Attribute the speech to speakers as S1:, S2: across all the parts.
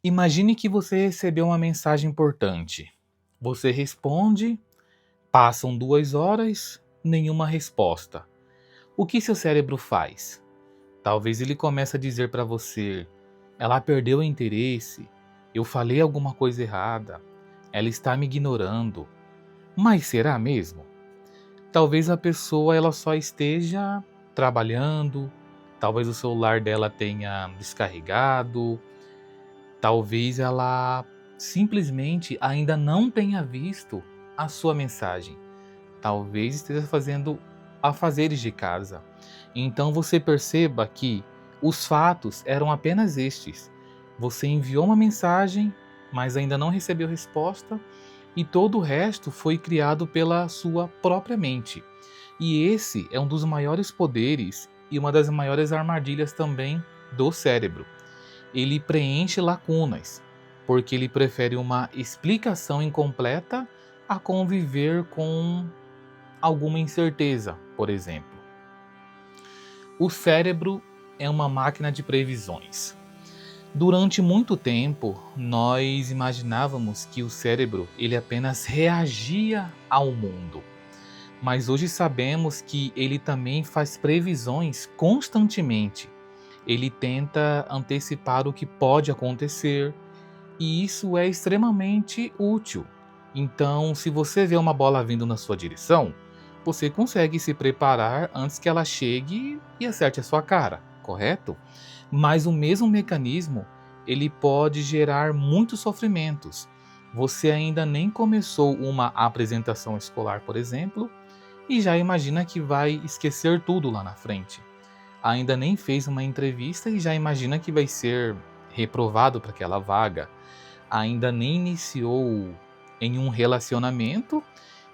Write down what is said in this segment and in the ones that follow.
S1: Imagine que você recebeu uma mensagem importante. Você responde, passam 2 horas, nenhuma resposta. O que seu cérebro faz? Talvez ele comece a dizer para você: ela perdeu o interesse, eu falei alguma coisa errada, ela está me ignorando. Mas será mesmo? Talvez a pessoa ela só esteja trabalhando, talvez o celular dela tenha descarregado, talvez ela simplesmente ainda não tenha visto a sua mensagem. Talvez esteja fazendo afazeres de casa. Então você perceba que os fatos eram apenas estes. Você enviou uma mensagem, mas ainda não recebeu resposta, e todo o resto foi criado pela sua própria mente. E esse é um dos maiores poderes e uma das maiores armadilhas também do cérebro. Ele preenche lacunas, porque ele prefere uma explicação incompleta a conviver com alguma incerteza, por exemplo. O cérebro é uma máquina de previsões. Durante muito tempo, nós imaginávamos que o cérebro ele apenas reagia ao mundo. Mas hoje sabemos que ele também faz previsões constantemente. Ele tenta antecipar o que pode acontecer, e isso é extremamente útil. Então, se você vê uma bola vindo na sua direção, você consegue se preparar antes que ela chegue e acerte a sua cara, correto? Mas o mesmo mecanismo, ele pode gerar muitos sofrimentos. Você ainda nem começou uma apresentação escolar, por exemplo, e já imagina que vai esquecer tudo lá na frente. Ainda nem fez uma entrevista e já imagina que vai ser reprovado para aquela vaga. Ainda nem iniciou em um relacionamento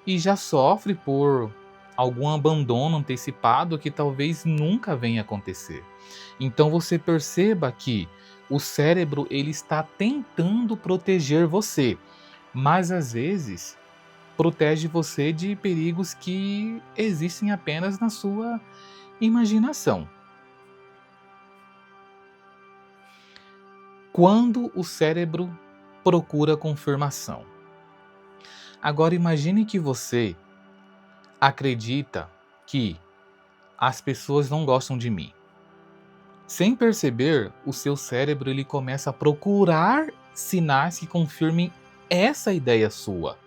S1: e já sofre por algum abandono antecipado que talvez nunca venha acontecer. Então você perceba que o cérebro ele está tentando proteger você, mas às vezes protege você de perigos que existem apenas na sua imaginação. Quando o cérebro procura confirmação. Agora imagine que você acredita que as pessoas não gostam de mim. Sem perceber, o seu cérebro ele começa a procurar sinais que confirmem essa ideia sua.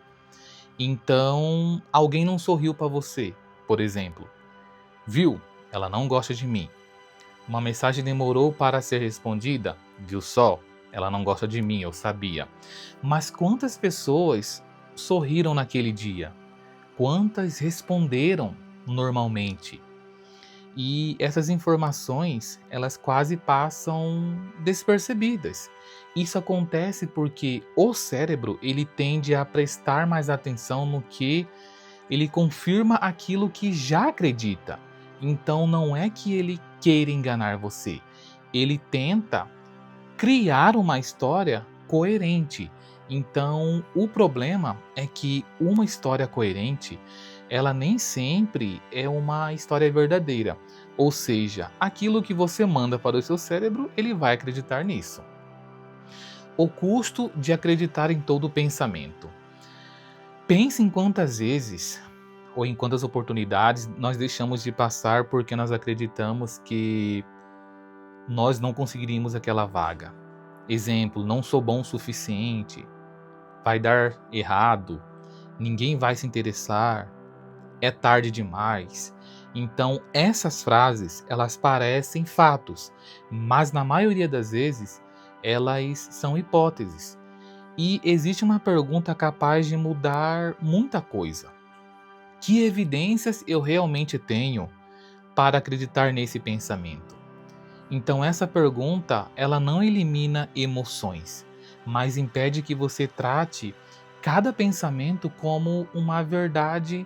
S1: Então, alguém não sorriu para você, por exemplo. Viu? Ela não gosta de mim. Uma mensagem demorou para ser respondida. Viu só? Ela não gosta de mim, eu sabia. Mas quantas pessoas sorriram naquele dia? Quantas responderam normalmente? E essas informações, elas quase passam despercebidas. Isso acontece porque o cérebro, ele tende a prestar mais atenção no que ele confirma aquilo que já acredita. Então não é que ele queira enganar você. Ele tenta criar uma história coerente. Então, o problema é que uma história coerente, ela nem sempre é uma história verdadeira. Ou seja, aquilo que você manda para o seu cérebro, ele vai acreditar nisso. O custo de acreditar em todo pensamento. Pense em quantas vezes ou em quantas oportunidades nós deixamos de passar porque nós acreditamos que nós não conseguiríamos aquela vaga. Exemplo, não sou bom o suficiente, vai dar errado, ninguém vai se interessar, é tarde demais. Então, essas frases, elas parecem fatos, mas na maioria das vezes, elas são hipóteses. E existe uma pergunta capaz de mudar muita coisa. Que evidências eu realmente tenho para acreditar nesse pensamento? Então essa pergunta, ela não elimina emoções, mas impede que você trate cada pensamento como uma verdade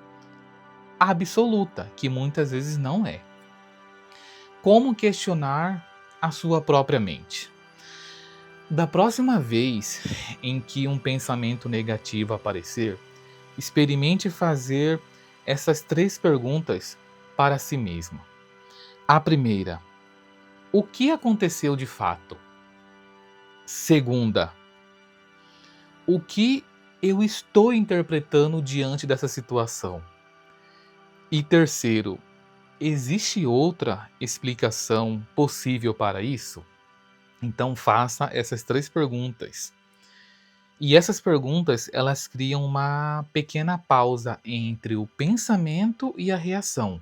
S1: absoluta, que muitas vezes não é. Como questionar a sua própria mente? Da próxima vez em que um pensamento negativo aparecer, experimente fazer essas 3 perguntas para si mesmo. A primeira: o que aconteceu de fato? Segunda, o que eu estou interpretando diante dessa situação? E terceiro, existe outra explicação possível para isso? Então faça essas 3 perguntas. E essas perguntas, elas criam uma pequena pausa entre o pensamento e a reação.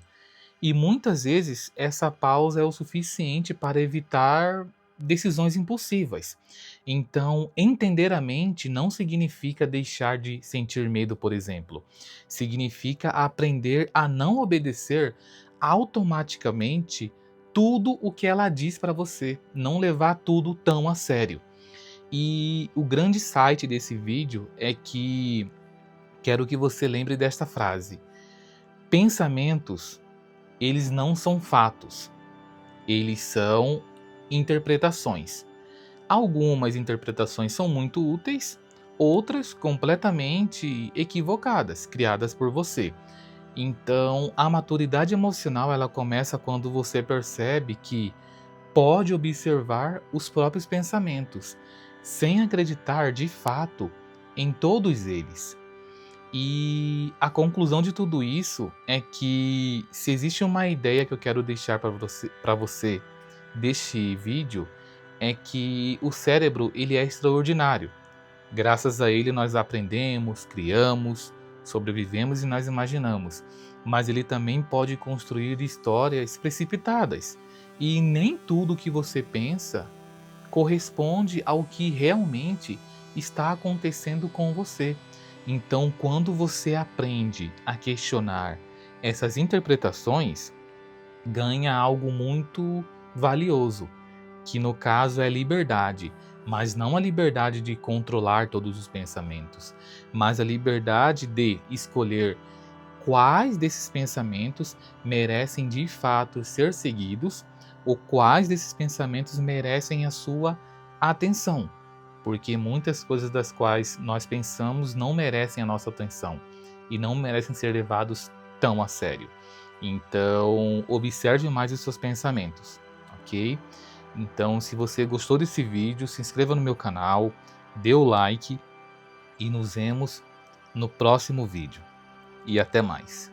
S1: E muitas vezes essa pausa é o suficiente para evitar decisões impulsivas. Então, entender a mente não significa deixar de sentir medo, por exemplo. Significa aprender a não obedecer automaticamente tudo o que ela diz para você, não levar tudo tão a sério. E o grande site desse vídeo é que quero que você lembre desta frase: pensamentos, eles não são fatos, eles são interpretações. Algumas interpretações são muito úteis, outras completamente equivocadas, criadas por você. Então, a maturidade emocional, ela começa quando você percebe que pode observar os próprios pensamentos, sem acreditar de fato em todos eles. E a conclusão de tudo isso é que, se existe uma ideia que eu quero deixar para você deste vídeo, é que o cérebro, ele é extraordinário. Graças a ele nós aprendemos, criamos, sobrevivemos e nós imaginamos. Mas ele também pode construir histórias precipitadas. E nem tudo que você pensa corresponde ao que realmente está acontecendo com você. Então, quando você aprende a questionar essas interpretações, ganha algo muito valioso, que no caso é liberdade, mas não a liberdade de controlar todos os pensamentos, mas a liberdade de escolher quais desses pensamentos merecem de fato ser seguidos ou quais desses pensamentos merecem a sua atenção, porque muitas coisas das quais nós pensamos não merecem a nossa atenção e não merecem ser levados tão a sério. Então, observe mais os seus pensamentos, ok? Então, se você gostou desse vídeo, se inscreva no meu canal, dê o like e nos vemos no próximo vídeo. E até mais.